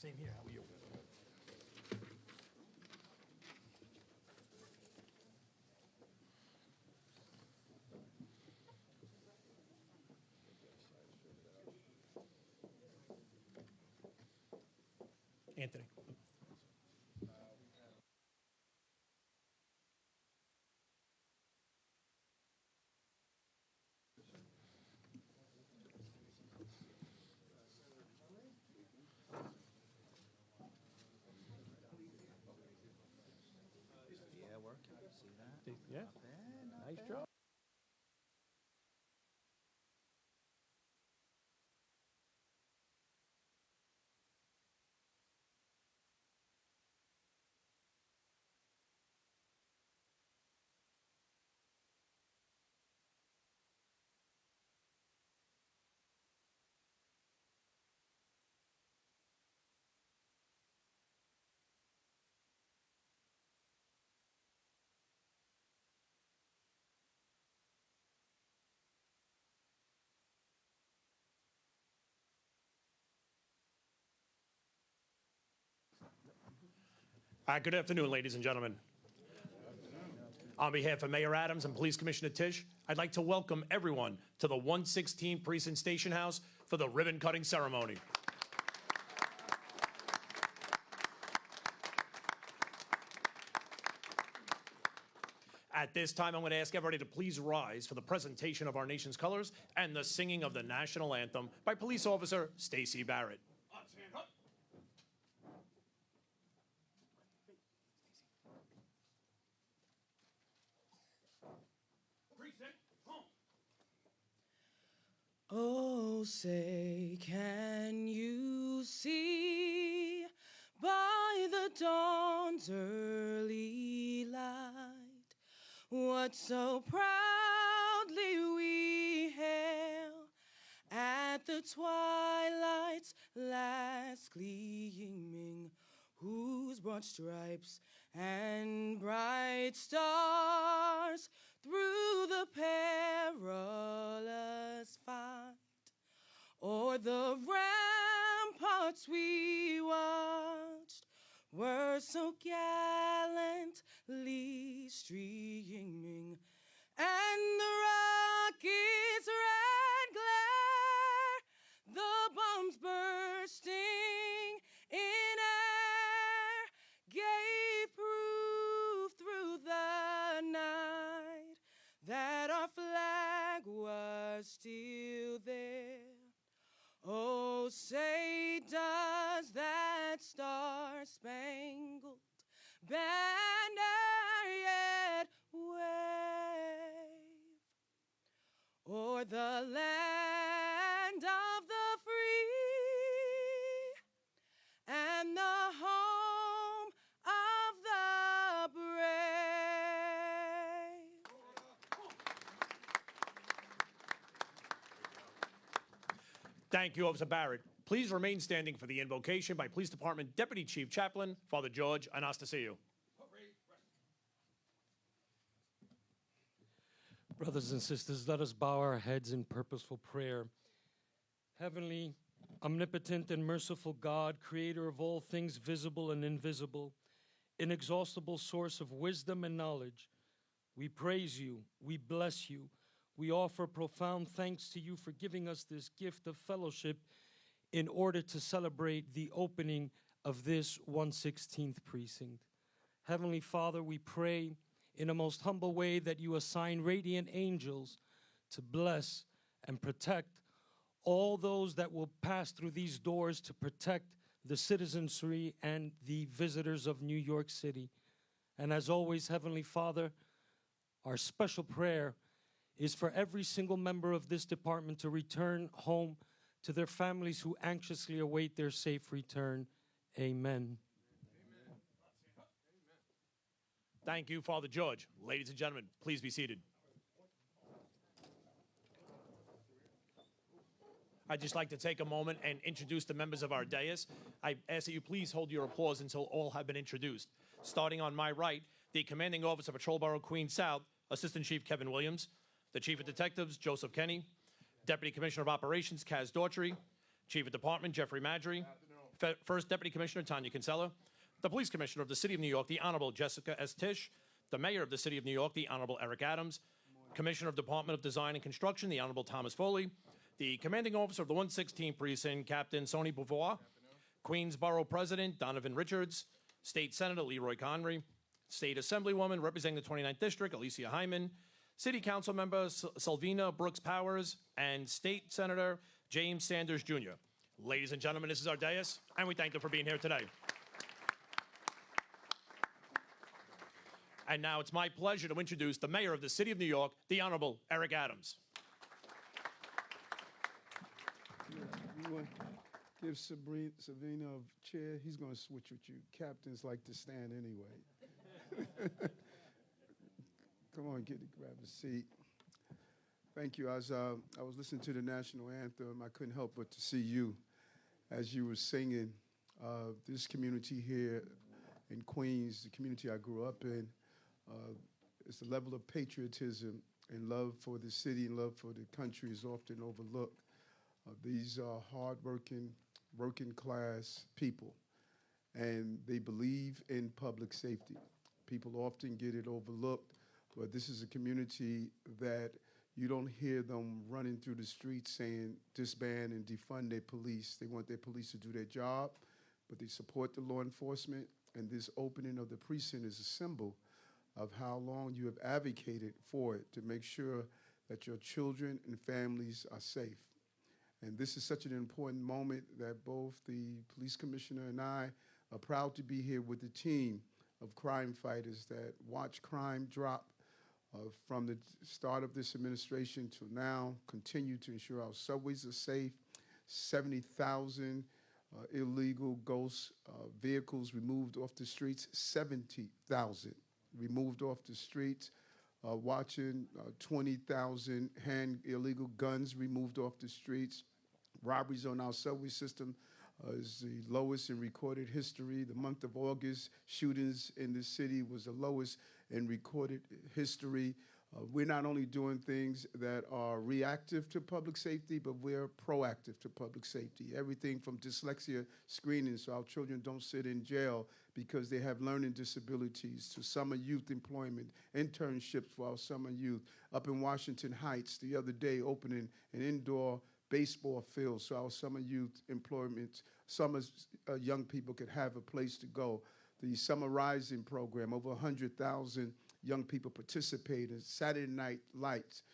Same here. How are you? Anthony. Yeah, working. See that? Yeah. Not bad, not Nice bad. job. Good afternoon, ladies and gentlemen. On behalf of Mayor Adams and Police Commissioner Tisch, I'd like to welcome everyone to the 116 Precinct Station House for the ribbon cutting ceremony. At this time, I'm going to ask everybody to please rise for the presentation of our nation's colors and the singing of the national anthem by Police Officer Stacey Barrett. Stand up. Precinct, home. Oh, say, can you see by the dawn's early light what so proudly we hail at the twilight's last gleaming, whose broad stripes and bright stars through the perilous fight o'er the ramparts we watched were so gallantly streaming, and the rocket's red glare, the bombs bursting in air, gave proof through the night that our flag was still there. Oh, say, does that star-spangled banner yet wave o'er the land of the free and the home of the brave? Thank you, Officer Barrett. Please remain standing for the invocation by Police Department Deputy Chief Chaplain, Father George Anastasiou. Brothers and sisters, let us bow our heads in purposeful prayer. Heavenly, omnipotent, and merciful God, creator of all things visible and invisible, inexhaustible source of wisdom and knowledge, we praise you, we bless you, we offer profound thanks to you for giving us this gift of fellowship in order to celebrate the opening of this 116th precinct. Heavenly Father, we pray in a most humble way that you assign radiant angels to bless and protect all those that will pass through these doors to protect the citizenry and the visitors of New York City. And as always, Heavenly Father, our special prayer is for every single member of this department to return home to their families who anxiously await their safe return. Amen. Thank you, Father George. Ladies and gentlemen, please be seated. I'd just like to take a moment and introduce the members of our dais. I ask that you please hold your applause until all have been introduced. Starting on my right, the Commanding Officer, Patrol Bureau Queens South, Assistant Chief Kevin Williams, the Chief of Detectives, Joseph Kenny, Deputy Commissioner of Operations, Kaz Daughtry, Chief of Department, Jeffrey Madry, First Deputy Commissioner Tanya Kinsella, the Police Commissioner of the City of New York, the Honorable Jessica S. Tisch, the Mayor of the City of New York, the Honorable Eric Adams, Commissioner of Department of Design and Construction, the Honorable Thomas Foley, the Commanding Officer of the 116th Precinct, Captain Sony Beauvoir, Queensborough President Donovan Richards, State Senator Leroy Conry, State Assemblywoman representing the 29th District, Alicia Hyman, City Council Member Selvina Brooks Powers, and State Senator James Sanders Jr. Ladies and gentlemen, this is our dais, and we thank them for being here today. And now it's my pleasure to introduce the Mayor of the City of New York, the Honorable Eric Adams. You want to give Savina a chair? He's going to switch with you. Captains like to stand anyway. Come on, grab a seat. Thank you. I was listening to the national anthem. I couldn't help but to see you as you were singing. This community here in Queens, the community I grew up in, it's the level of patriotism and love for the city and love for the country is often overlooked. These are hardworking, working class people, and they believe in public safety. People often get it overlooked, but this is a community that you don't hear them running through the streets saying disband and defund their police. They want their police to do their job, but they support the law enforcement, and this opening of the precinct is a symbol of how long you have advocated for it to make sure that your children and families are safe. And this is such an important moment that both the police commissioner and I are proud to be here with the team of crime fighters that watch crime drop from the start of this administration to now, continue to ensure our subways are safe, 70,000 illegal ghost vehicles removed off the streets, 70,000 removed off the streets, watching 20,000 illegal guns removed off the streets. Robberies on our subway system is the lowest in recorded history. The month of August, shootings in the city was the lowest in recorded history. We're not only doing things that are reactive to public safety, but we're proactive to public safety. Everything from dyslexia screening so our children don't sit in jail because they have learning disabilities, to summer youth employment, internships for our summer youth. Up in Washington Heights the other day, opening an indoor baseball field so our summer youth employment, summer young people could have a place to go. The Summer Rising program, over 100,000 young people participate in Saturday night lights,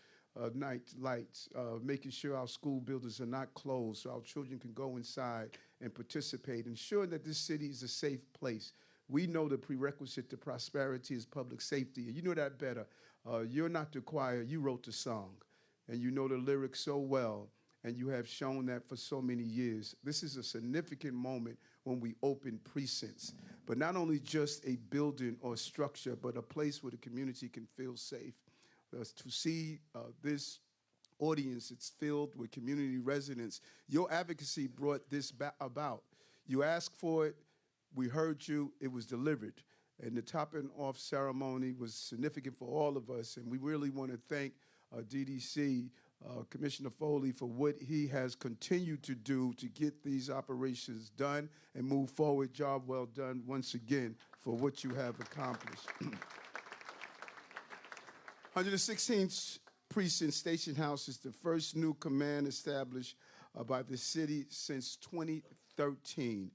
making sure our school buildings are not closed so our children can go inside and participate, ensuring that this city is a safe place. We know the prerequisite to prosperity is public safety, and you know that better. You're not the choir, you wrote the song, and you know the lyrics so well, and you have shown that for so many years. This is a significant moment when we open precincts, but not only just a building or structure, but a place where the community can feel safe. To see this audience, it's filled with community residents. Your advocacy brought this about. You asked for it, we heard you, it was delivered. And the topping off ceremony was significant for all of us, and we really want to thank DDC, Commissioner Foley, for what he has continued to do to get these operations done and move forward. Job well done once again for what you have accomplished. 116th Precinct Station House is the first new command established by the city since 2013,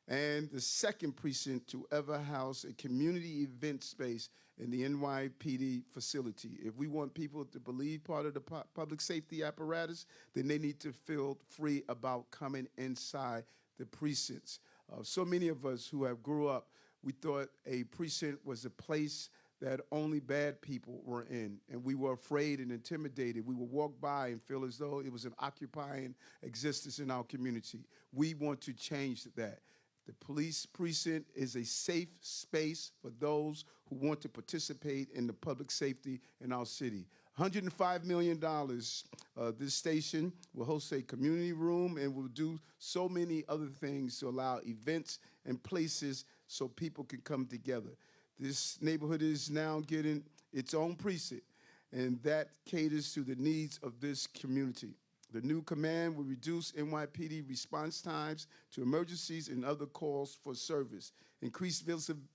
and the second precinct to ever house a community event space in the NYPD facility. If we want people to believe part of the public safety apparatus, then they need to feel free about coming inside the precincts. So many of us who have grew up, we thought a precinct was a place that only bad people were in, and we were afraid and intimidated. We would walk by and feel as though it was an occupying existence in our community. We want to change that. The police precinct is a safe space for those who want to participate in the public safety in our city. $105 million, this station will host a community room and will do so many other things to allow events and places so people can come together. This neighborhood is now getting its own precinct, and that caters to the needs of this community. The new command will reduce NYPD response times to emergencies and other calls for service, increase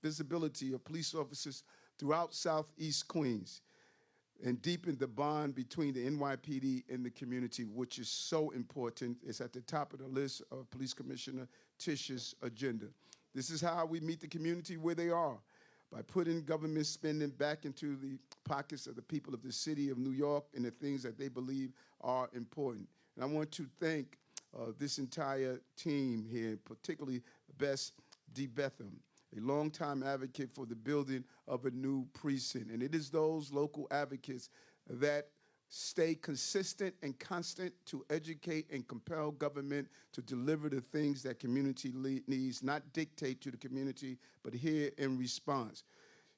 visibility of police officers throughout Southeast Queens, and deepen the bond between the NYPD and the community, which is so important. It's at the top of the list of Police Commissioner Tish's agenda. This is how we meet the community where they are, by putting government spending back into the pockets of the people of the city of New York and the things that they believe are important. And I want to thank this entire team here, particularly Bess D. Betham, a longtime advocate for the building of a new precinct. And it is those local advocates that stay consistent and constant to educate and compel government to deliver the things that community needs, not dictate to the community, but hear in response.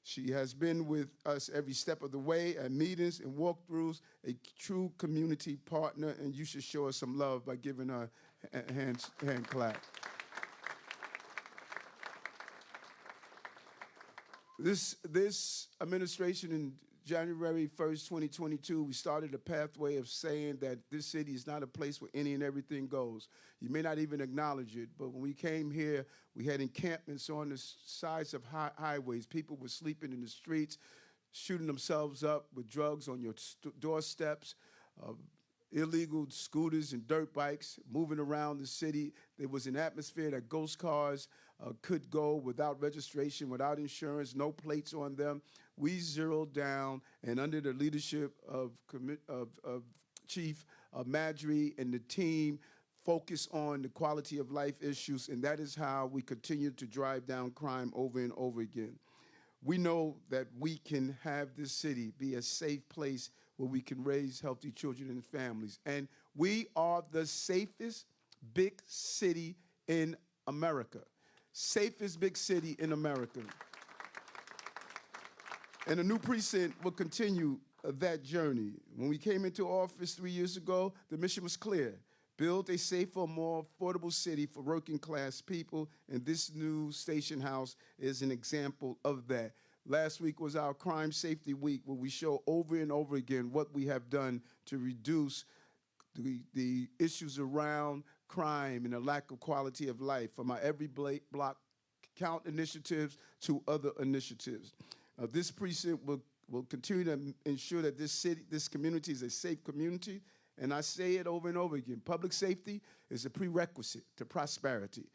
She has been with us every step of the way at meetings and walkthroughs, a true community partner, and you should show her some love by giving her a hand clap. This administration in January 1st, 2022, we started a pathway of saying that this city is not a place where any and everything goes. You may not even acknowledge it, but when we came here, we had encampments on the sides of highways. People were sleeping in the streets, shooting themselves up with drugs on your doorsteps, illegal scooters and dirt bikes moving around the city. There was an atmosphere that ghost cars could go without registration, without insurance, no plates on them. We zeroed down, and under the leadership of Chief Madry and the team, focus on the quality of life issues, and that is how we continue to drive down crime over and over again. We know that we can have this city be a safe place where we can raise healthy children and families. And we are the safest big city in America. Safest big city in America. And the new precinct will continue that journey. When we came into office 3 years ago, the mission was clear: build a safer, more affordable city for working class people, and this new station house is an example of that. Last week was our Crime Safety Week, where we show over and over again what we have done to reduce the issues around crime and the lack of quality of life, from our Every Block Count initiatives to other initiatives. This precinct will continue to ensure that this community is a safe community. And I say it over and over again: public safety is a prerequisite to prosperity.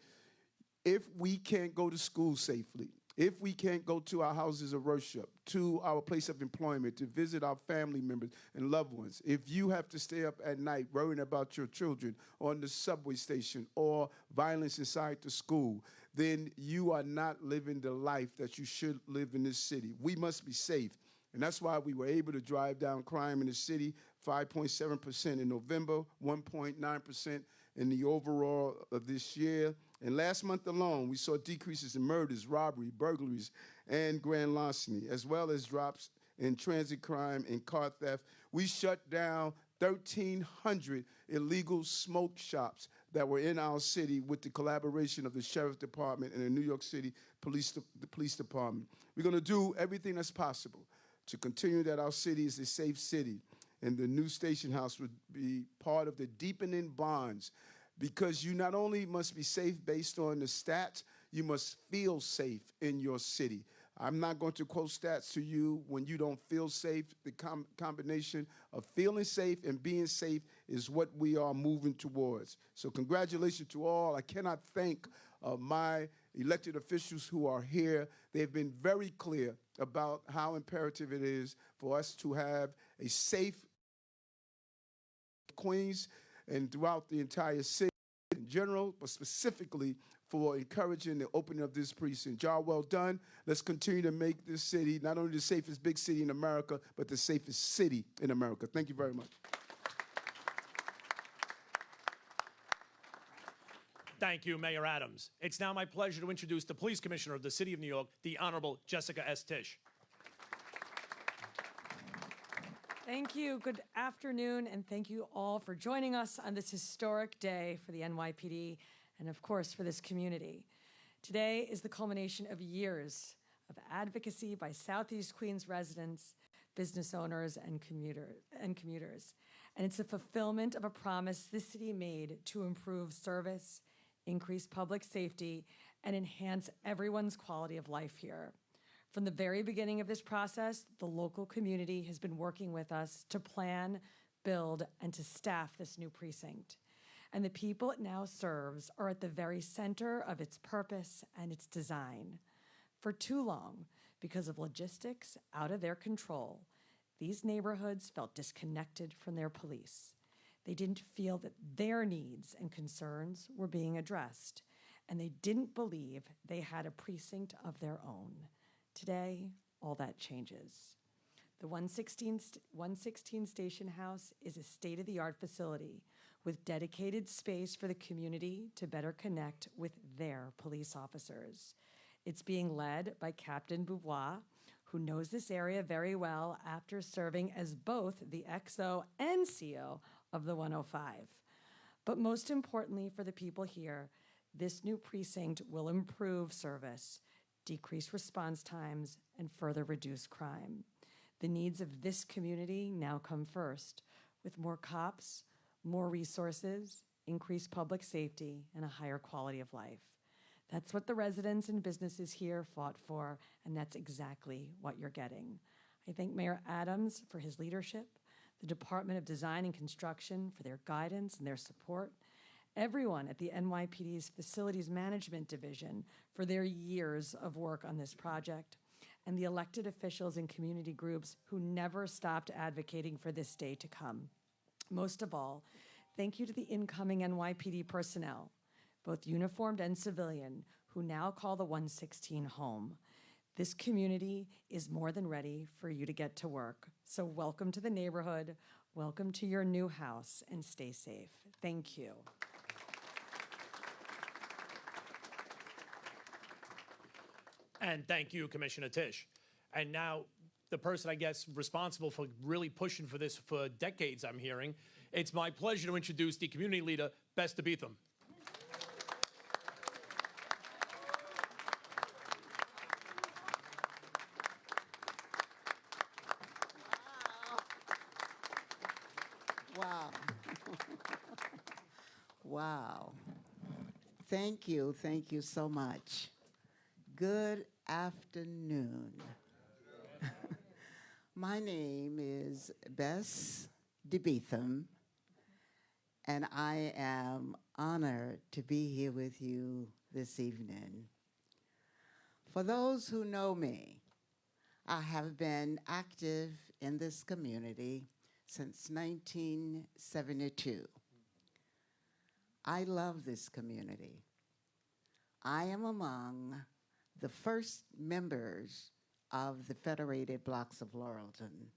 If we can't go to school safely, if we can't go to our houses of worship, to our place of employment, to visit our family members and loved ones, if you have to stay up at night worrying about your children on the subway station or violence inside the school, then you are not living the life that you should live in this city. We must be safe. And that's why we were able to drive down crime in the city, 5.7% in November, 1.9% in the overall of this year. And last month alone, we saw decreases in murders, robbery, burglaries, and grand larceny, as well as drops in transit crime and car theft. We shut down 1,300 illegal smoke shops that were in our city with the collaboration of the Sheriff's Department and the New York City the Police Department. We're going to do everything that's possible to continue that our city is a safe city, and the new station house would be part of the deepening bonds, because you not only must be safe based on the stats, you must feel safe in your city. I'm not going to quote stats to you when you don't feel safe. The combination of feeling safe and being safe is what we are moving towards. So congratulations to all. I cannot thank my elected officials who are here. They've been very clear about how imperative it is for us to have a safe Queens and throughout the entire city in general, but specifically for encouraging the opening of this precinct. Job well done. Let's continue to make this city not only the safest big city in America, but the safest city in America. Thank you very much. Thank you, Mayor Adams. It's now my pleasure to introduce the Police Commissioner of the City of New York, the Honorable Jessica S. Tisch. Thank you. Good afternoon, and thank you all for joining us on this historic day for the NYPD and, of course, for this community. Today is the culmination of years of advocacy by Southeast Queens residents, business owners, and commuters. And it's a fulfillment of a promise this city made to improve service, increase public safety, and enhance everyone's quality of life here. From the very beginning of this process, the local community has been working with us to plan, build, and to staff this new precinct. And the people it now serves are at the very center of its purpose and its design. For too long, because of logistics out of their control, these neighborhoods felt disconnected from their police. They didn't feel that their needs and concerns were being addressed, and they didn't believe they had a precinct of their own. Today, all that changes. The 116 Station House is a state-of-the-art facility with dedicated space for the community to better connect with their police officers. It's being led by Captain Beauvoir, who knows this area very well after serving as both the XO and CO of the 105. But most importantly for the people here, this new precinct will improve service, decrease response times, and further reduce crime. The needs of this community now come first, with more cops, more resources, increased public safety, and a higher quality of life. That's what the residents and businesses here fought for, and that's exactly what you're getting. I thank Mayor Adams for his leadership, the Department of Design and Construction for their guidance and their support, everyone at the NYPD's Facilities Management Division for their years of work on this project, and the elected officials and community groups who never stopped advocating for this day to come. Most of all, thank you to the incoming NYPD personnel, both uniformed and civilian, who now call the 116 home. This community is more than ready for you to get to work. So welcome to the neighborhood, welcome to your new house, and stay safe. Thank you. And thank you, Commissioner Tisch. And now, the person, I guess, responsible for really pushing for this for decades, I'm hearing, it's my pleasure to introduce the community leader, Bess DeBeetham. Wow. Wow. Thank you so much. Good afternoon. My name is Bess DeBeetham, and I am honored to be here with you this evening. For those who know me, I have been active in this community since 1972. I love this community. I am among the first members of the Federated Blocks of Laurelton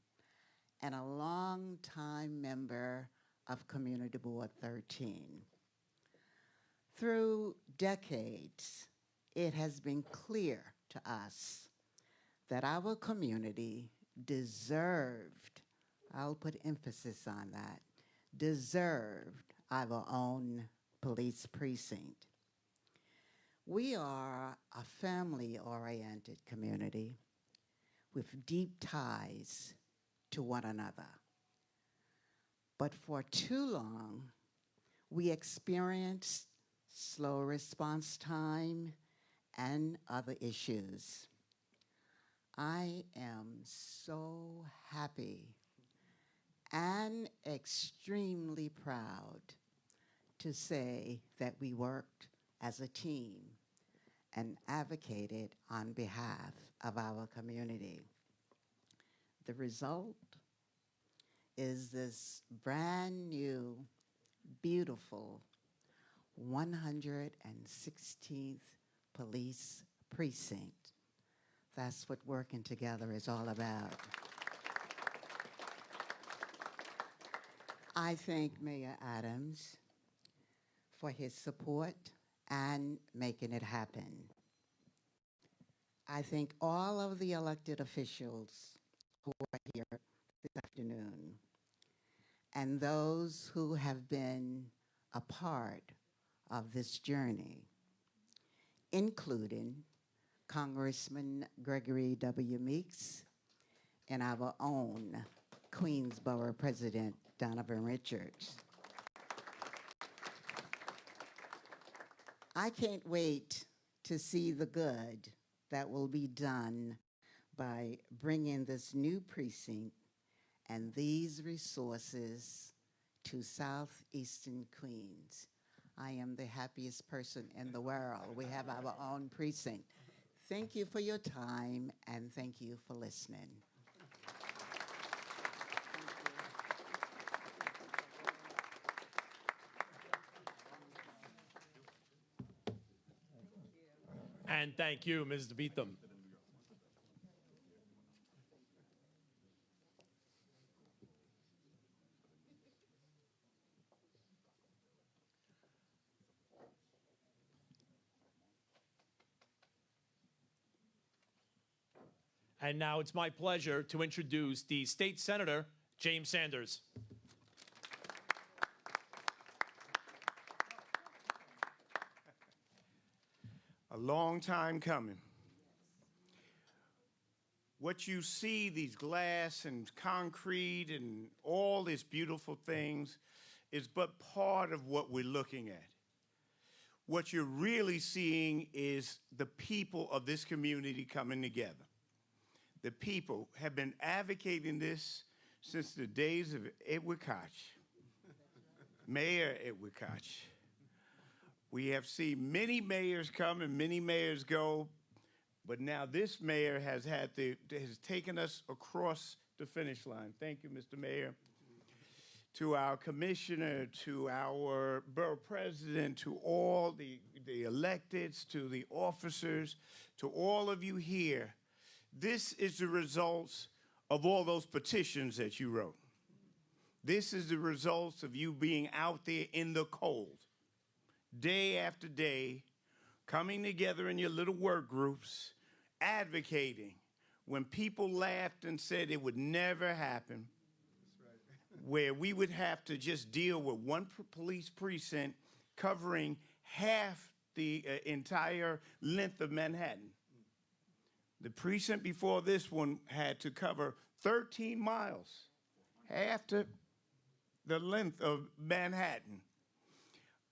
and a long-time member of Community Board 13. Through decades, it has been clear to us that our community deserved, I'll put emphasis on that, deserved our own police precinct. We are a family-oriented community with deep ties to one another. But for too long, we experienced slow response time and other issues. I am so happy and extremely proud to say that we worked as a team and advocated on behalf of our community. The result is this brand new, beautiful 116th Police Precinct. That's what working together is all about. I thank Mayor Adams for his support and making it happen. I thank all of the elected officials who are here this afternoon and those who have been a part of this journey, including Congressman Gregory W. Meeks and our own Queensborough President Donovan Richards. I can't wait to see the good that will be done by bringing this new precinct and these resources to southeastern Queens. I am the happiest person in the world. We have our own precinct. Thank you for your time, and thank you for listening. And thank you, Ms. DeBeetham. And now it's my pleasure to introduce the State Senator, James Sanders. A long time coming. What you see, these glass and concrete and all these beautiful things, is but part of what we're looking at. What you're really seeing is the people of this community coming together. The people have been advocating this since the days of Edward Koch, Mayor Edward Koch. We have seen many mayors come and many mayors go, but now this mayor has taken us across the finish line. Thank you, Mr. Mayor. To our commissioner, to our borough president, to all the electeds, to the officers, to all of you here. This is the results of all those petitions that you wrote. This is the results of you being out there in the cold, day after day, coming together in your little work groups, advocating when people laughed and said it would never happen, where we would have to just deal with one police precinct covering half the entire length of Manhattan. The precinct before this one had to cover 13 miles, half the length of Manhattan.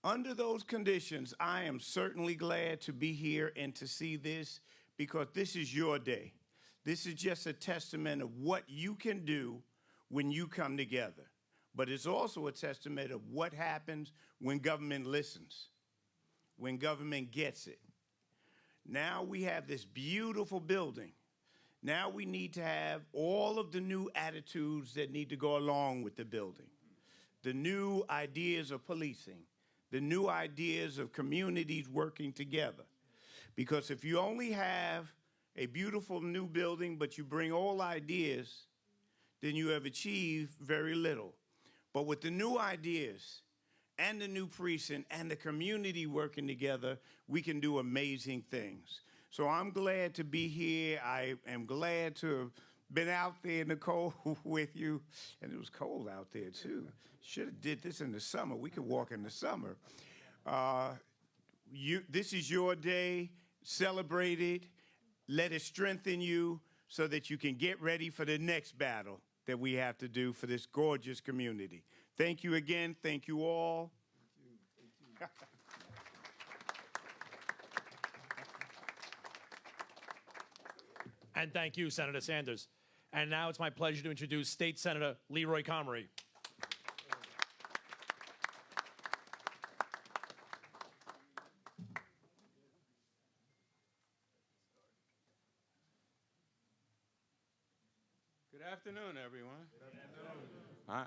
Under those conditions, I am certainly glad to be here and to see this, because this is your day. This is just a testament of what you can do when you come together. But it's also a testament of what happens when government listens, when government gets it. Now we have this beautiful building. Now we need to have all of the new attitudes that need to go along with the building. The new ideas of policing, the new ideas of communities working together. Because if you only have a beautiful new building, but you bring all ideas, then you have achieved very little. But with the new ideas and the new precinct and the community working together, we can do amazing things. So I'm glad to be here. I am glad to have been out there in the cold with you. And it was cold out there, too. Should have did this in the summer. We could walk in the summer. This is your day. Celebrate it. Let it strengthen you so that you can get ready for the next battle that we have to do for this gorgeous community. Thank you again. Thank you all. Thank you. And thank you, Senator Sanders. And now it's my pleasure to introduce State Senator Leroy Comrie. Good afternoon, everyone. Good afternoon.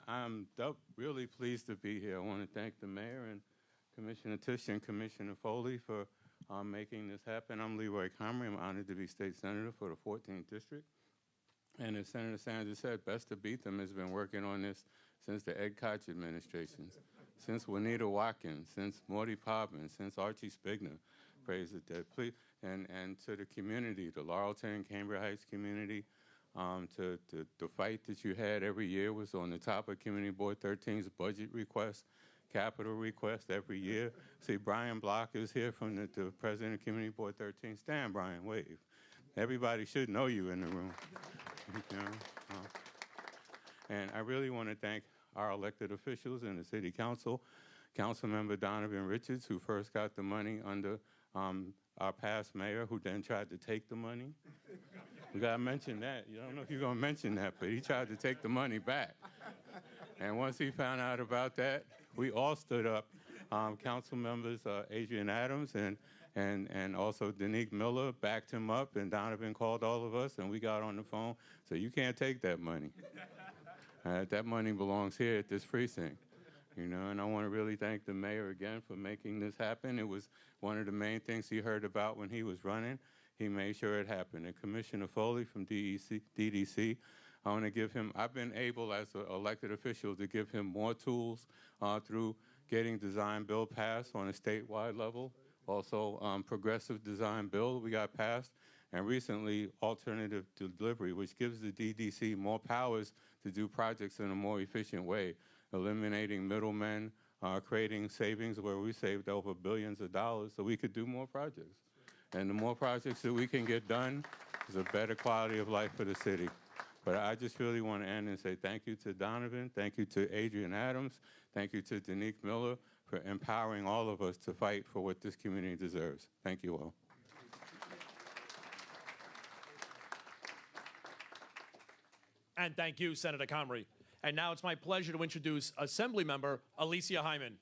I'm really pleased to be here. I want to thank the mayor and Commissioner Tisch and Commissioner Foley for making this happen. I'm Leroy Comrie. I'm honored to be state senator for the 14th district. And as Senator Sanders said, Besta Beetham has been working on this since the Ed Koch administrations, since Juanita Watkins, since Morty Poppins, since Archie Spigner. Praise the dead. Please, and to the community, the Laurelton, Cambria Heights community, the fight that you had every year was on the top of Community Board 13's budget request, capital request every year. See, Brian Block is here from the president of Community Board 13. Stand, Brian, wave. Everybody should know you in the room. You know? And I really want to thank our elected officials in the city council, Councilmember Donovan Richards, who first got the money under our past mayor, who then tried to take the money. We got to mention that. You don't know if you're going to mention that, but he tried to take the money back. And once he found out about that, we all stood up. Council members Adrian Adams and also Danique Miller backed him up, and Donovan called all of us, and we got on the phone. So you can't take that money. That money belongs here at this precinct. You know, and I want to really thank the mayor again for making this happen. It was one of the main things he heard about when he was running. He made sure it happened. And Commissioner Foley from DDC, I want to give him, I've been able as an elected official to give him more tools through getting design bill passed on a statewide level. Also, progressive design bill we got passed. And recently, alternative delivery, which gives the DDC more powers to do projects in a more efficient way, eliminating middlemen, creating savings where we saved over billions of dollars so we could do more projects. And the more projects that we can get done is a better quality of life for the city. But I just really want to end and say thank you to Donovan, thank you to Adrian Adams, thank you to Danique Miller for empowering all of us to fight for what this community deserves. Thank you all. And thank you, Senator Comrie. And now it's my pleasure to introduce Assemblymember Alicia Hyman.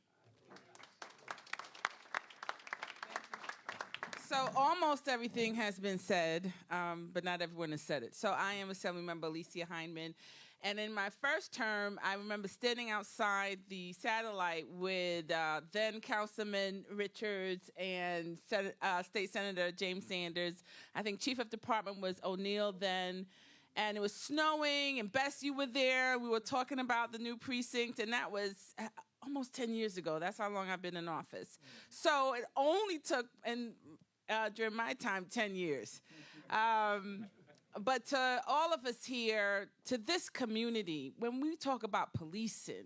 So almost everything has been said, but not everyone has said it. So I am Assemblymember Alicia Hyman. And in my first term, I remember standing outside the satellite with then Councilman Richards and State Senator James Sanders. I think Chief of Department was O'Neill then. And it was snowing, and Bess, you were there. We were talking about the new precinct, and that was almost 10 years ago. That's how long I've been in office. So it only took, during my time, 10 years. But to all of us here, to this community, when we talk about policing,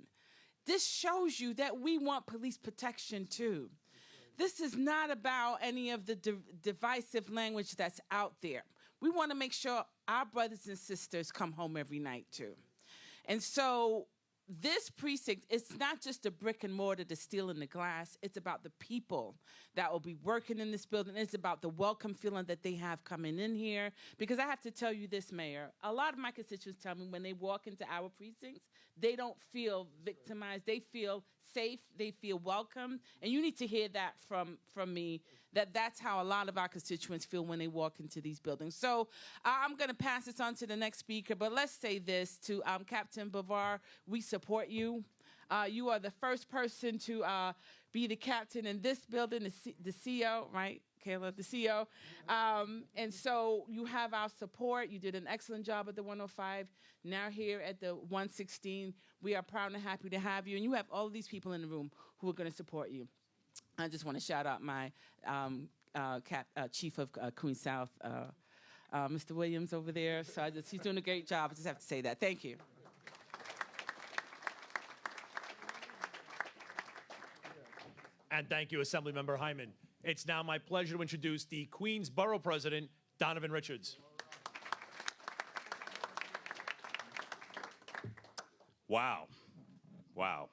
this shows you that we want police protection too. This is not about any of the divisive language that's out there. We want to make sure our brothers and sisters come home every night too. And so this precinct, it's not just a brick and mortar, the steel and the glass. It's about the people that will be working in this building. It's about the welcome feeling that they have coming in here. Because I have to tell you this, Mayor, a lot of my constituents tell me when they walk into our precincts, they don't feel victimized. They feel safe. They feel welcome. And you need to hear that from me, that's how a lot of our constituents feel when they walk into these buildings. So I'm going to pass this on to the next speaker, but let's say this to Captain Bavar. We support you. You are the first person to be the captain in this building, the CEO, right, Kayla, the CEO. And so you have our support. You did an excellent job at the 105. Now here at the 116, we are proud and happy to have you. And you have all of these people in the room who are going to support you. I just want to shout out my Chief of Queens South, Mr. Williams over there. So he's doing a great job. I just have to say that. Thank you. And thank you, Assemblymember Hyman. It's now my pleasure to introduce the Queens Borough President, Donovan Richards. Wow. Wow.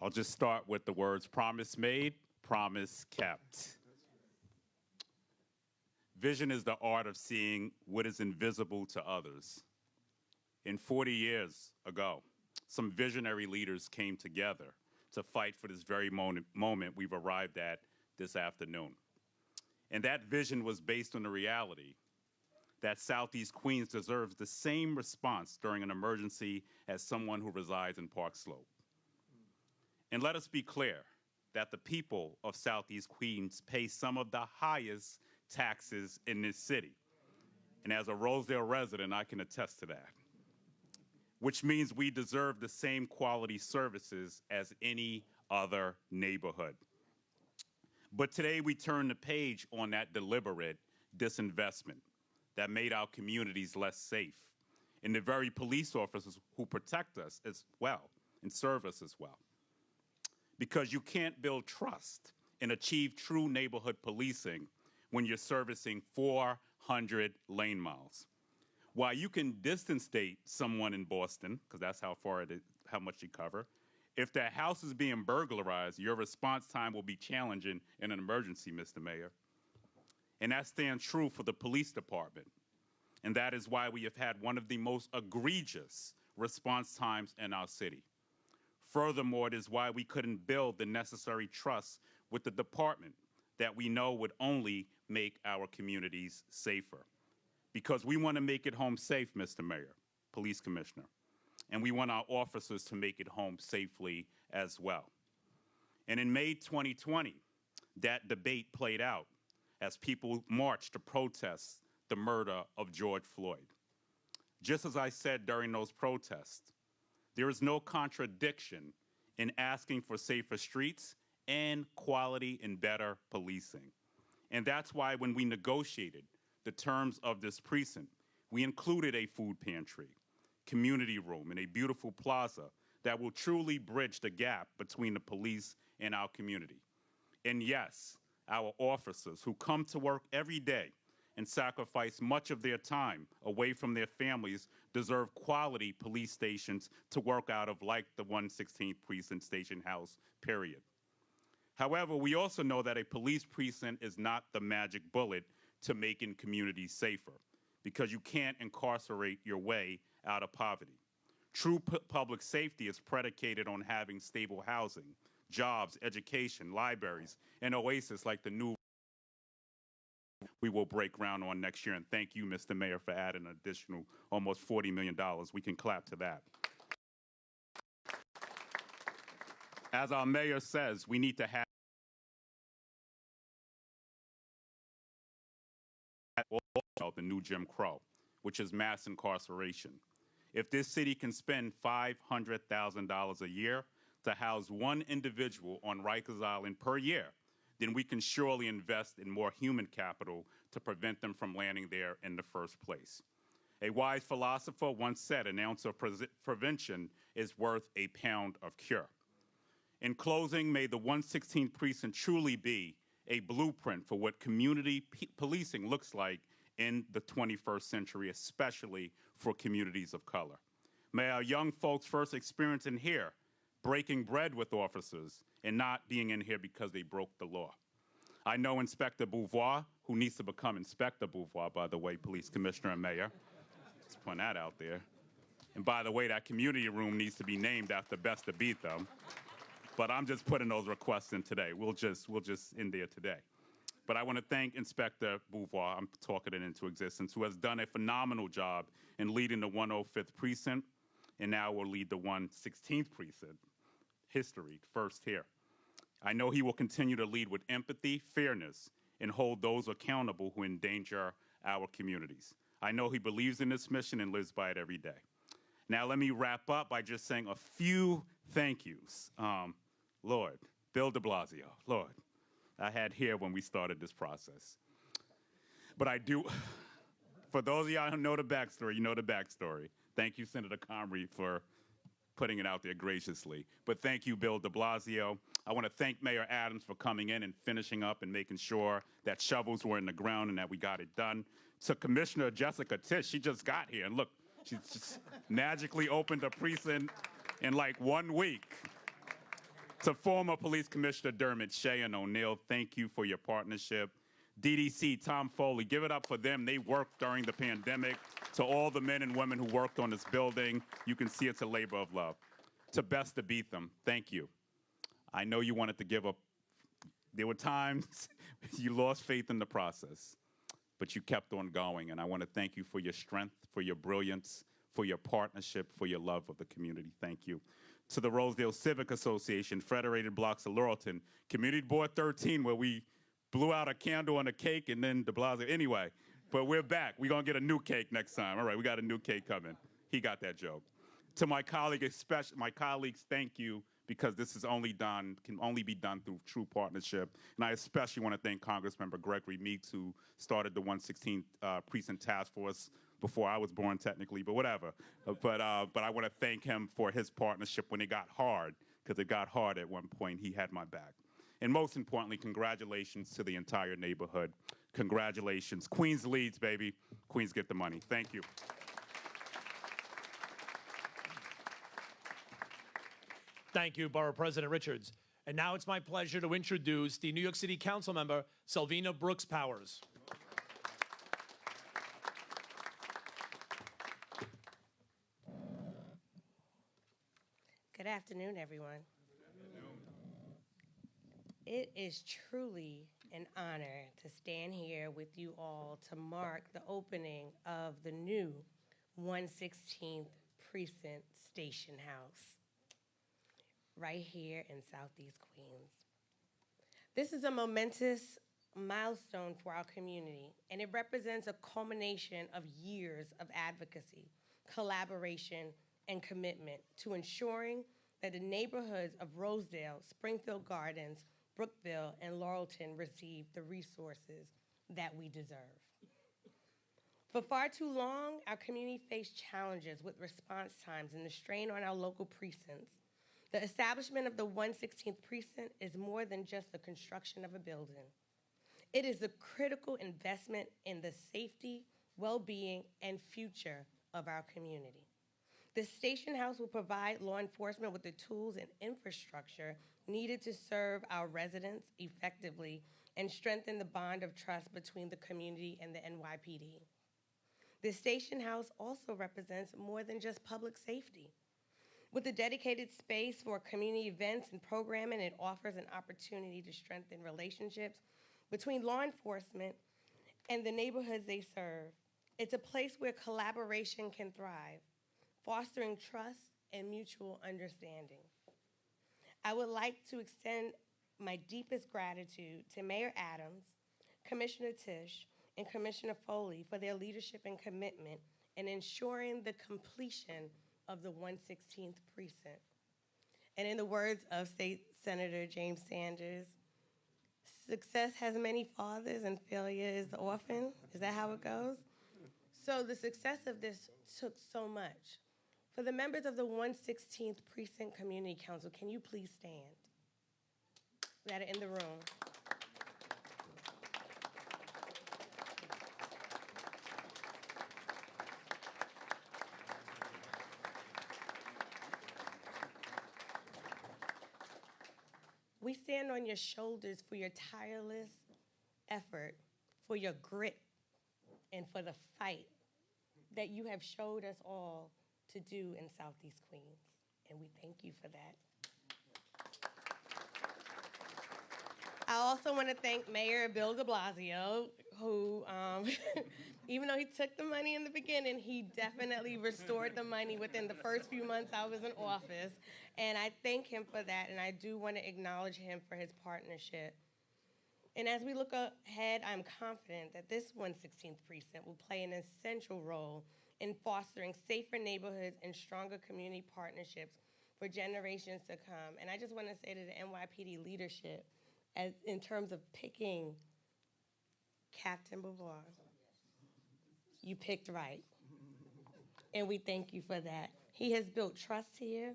I'll just start with the words promise made, promise kept. Vision is the art of seeing what is invisible to others. 40 years ago, some visionary leaders came together to fight for this very moment we've arrived at this afternoon. And that vision was based on the reality that Southeast Queens deserves the same response during an emergency as someone who resides in Park Slope. And let us be clear that the people of Southeast Queens pay some of the highest taxes in this city. And as a Rosedale resident, I can attest to that. Which means we deserve the same quality services as any other neighborhood. But today we turn the page on that deliberate disinvestment that made our communities less safe, and the very police officers who protect us as well and serve us as well. Because you can't build trust and achieve true neighborhood policing when you're servicing 400 lane miles. While you can distance date someone in Boston, because that's how far it is, how much you cover, if their house is being burglarized, your response time will be challenging in an emergency, Mr. Mayor. And that stands true for the police department. And that is why we have had one of the most egregious response times in our city. Furthermore, it is why we couldn't build the necessary trust with the department that we know would only make our communities safer. Because we want to make it home safe, Mr. Mayor, Police Commissioner, and we want our officers to make it home safely as well. And in May 2020, that debate played out as people marched to protest the murder of George Floyd. Just as I said during those protests, there is no contradiction in asking for safer streets and quality and better policing. And that's why when we negotiated the terms of this precinct, we included a food pantry, community room, and a beautiful plaza that will truly bridge the gap between the police and our community. And yes, our officers who come to work every day and sacrifice much of their time away from their families deserve quality police stations to work out of, like the 116th Precinct Station House, period. However, we also know that a police precinct is not the magic bullet to making communities safer, because you can't incarcerate your way out of poverty. True public safety is predicated on having stable housing, jobs, education, libraries, and oasis like the new we will break ground on next year. And thank you, Mr. Mayor, for adding an additional almost $40 million. We can clap to that. As our mayor says, we need to have the new Jim Crow, which is mass incarceration. If this city can spend $500,000 a year to house one individual on Rikers Island per year, then we can surely invest in more human capital to prevent them from landing there in the first place. A wise philosopher once said, an ounce of prevention is worth a pound of cure. In closing, may the 116th Precinct truly be a blueprint for what community policing looks like in the 21st century, especially for communities of color. May our young folks first experience in here breaking bread with officers and not being in here because they broke the law. I know Inspector Beauvoir, who needs to become Inspector Beauvoir, by the way, Police Commissioner and Mayor. Let's point that out there. And by the way, that community room needs to be named after Best to Beat them. But I'm just putting those requests in today. We'll just end there today. But I want to thank Inspector Beauvoir, I'm talking it into existence, who has done a phenomenal job in leading the 105th Precinct, and now will lead the 116th Precinct. History, first here. I know he will continue to lead with empathy, fairness, and hold those accountable who endanger our communities. I know he believes in this mission and lives by it every day. Now let me wrap up by just saying a few thank yous. Lord, Bill de Blasio, Lord, I had here when we started this process. But I do, for those of y'all who know the backstory, you know the backstory. Thank you, Senator Comrie, for putting it out there graciously. But thank you, Bill de Blasio. I want to thank Mayor Adams for coming in and finishing up and making sure that shovels were in the ground and that we got it done. To Commissioner Jessica Tisch, she just got here, and look, she just magically opened a precinct in like 1 week. To former Police Commissioner Dermot Shea and O'Neill, thank you for your partnership. DDC, Tom Foley, give it up for them. They worked during the pandemic. To all the men and women who worked on this building, you can see it's a labor of love. To Best to Beat Them, thank you. I know you wanted to give up. There were times you lost faith in the process, but you kept on going, and I want to thank you for your strength, for your brilliance, for your partnership, for your love of the community. Thank you. To the Rosedale Civic Association, Federated Blocks of Laurelton, Community Board 13, where we blew out a candle on a cake and then de Blasio. Anyway, but we're back. We're going to get a new cake next time. All right, we got a new cake coming. He got that joke. To my colleagues, thank you, because this is can only be done through true partnership. And I especially want to thank Congressmember Gregory Meeks, who started the 116th Precinct Task Force before I was born, technically, but whatever. But I want to thank him for his partnership when it got hard, because it got hard at one point. He had my back. And most importantly, congratulations to the entire neighborhood. Congratulations. Queens leads, baby. Queens get the money. Thank you. Thank you, Borough President Richards. And now it's my pleasure to introduce the New York City Council member, Selvina Brooks Powers. Good afternoon, everyone. It is truly an honor to stand here with you all to mark the opening of the new 116th Precinct Station House right here in Southeast Queens. This is a momentous milestone for our community, and it represents a culmination of years of advocacy, collaboration, and commitment to ensuring that the neighborhoods of Rosedale, Springfield Gardens, Brookville, and Laurelton receive the resources that we deserve. For far too long, our community faced challenges with response times and the strain on our local precincts. The establishment of the 116th Precinct is more than just the construction of a building. It is a critical investment in the safety, well-being, and future of our community. The station house will provide law enforcement with the tools and infrastructure needed to serve our residents effectively and strengthen the bond of trust between the community and the NYPD. The station house also represents more than just public safety. With a dedicated space for community events and programming, it offers an opportunity to strengthen relationships between law enforcement and the neighborhoods they serve. It's a place where collaboration can thrive, fostering trust and mutual understanding. I would like to extend my deepest gratitude to Mayor Adams, Commissioner Tisch, and Commissioner Foley for their leadership and commitment in ensuring the completion of the 116th Precinct. And in the words of State Senator James Sanders, success has many fathers and failure is the orphan. Is that how it goes? So the success of this took so much. For the members of the 116th Precinct Community Council, can you please stand that are in the room? We stand on your shoulders for your tireless effort, for your grit, and for the fight that you have showed us all to do in Southeast Queens, and we thank you for that. I also want to thank Mayor Bill de Blasio, who, even though he took the money in the beginning, he definitely restored the money within the first few months I was in office, and I thank him for that, and I do want to acknowledge him for his partnership. And as we look ahead, I'm confident that this 116th Precinct will play an essential role in fostering safer neighborhoods and stronger community partnerships for generations to come. And I just want to say to the NYPD leadership, as in terms of picking Captain Beauvoir, you picked right. And we thank you for that. He has built trust here,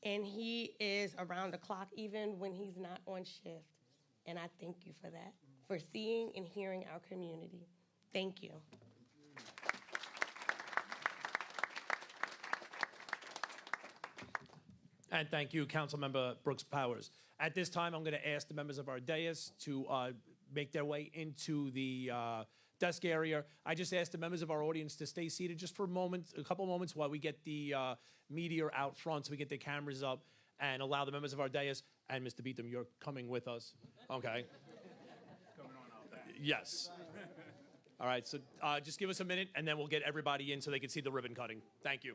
and he is around the clock even when he's not on shift. And I thank you for that, for seeing and hearing our community. Thank you. And thank you, Councilmember Brooks Powers. At this time, I'm going to ask the members of our dais to make their way into the desk area. I just asked the members of our audience to stay seated just for a couple moments while we get the media out front so we get the cameras up and allow the members of our dais, and Mr. Beetham, you're coming with us, okay? Coming on out back. Yes. All right, so just give us a minute and then we'll get everybody in so they can see the ribbon cutting. Thank you.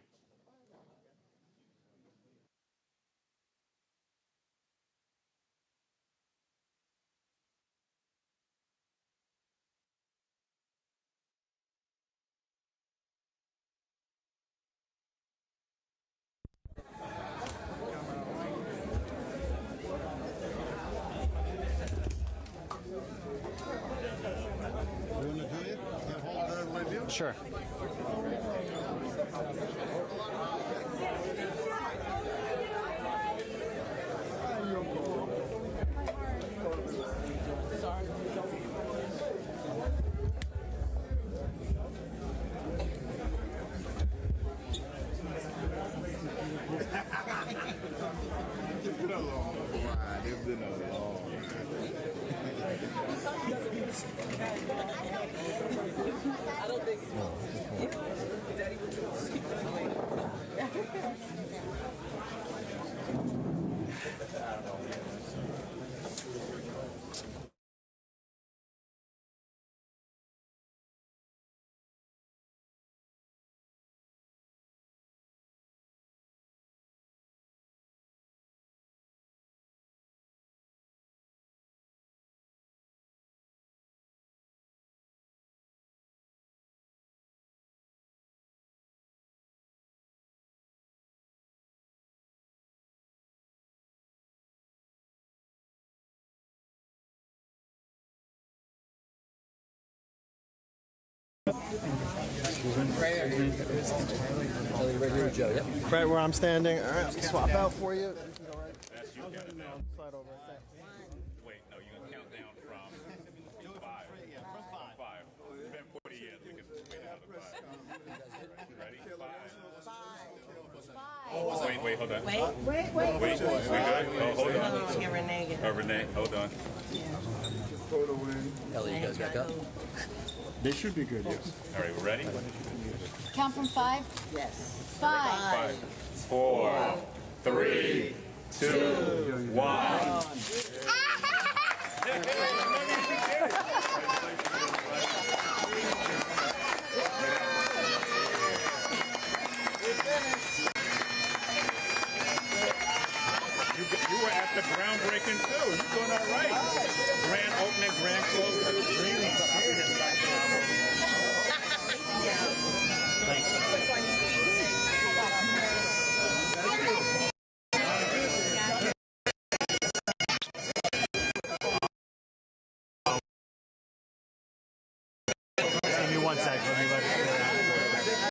Sure. Right where I'm standing. All right, I'll swap out for you. Slide over. Wait, no, you're going to count down from 5. From 5. It's been 40 years. We can wait another 5. Ready? 5. Oh, wait, hold on. Wait. We good? Oh, hold on. Yeah, Renee. Renee, hold on. Photo in. Ellie, you guys back up? They should be good, yes. All right, we ready? Count from 5? Yes. 5. 4, 3, 2, 1. You were at the groundbreaking too. You're doing all right. Grand opening, grand closing. Thank you.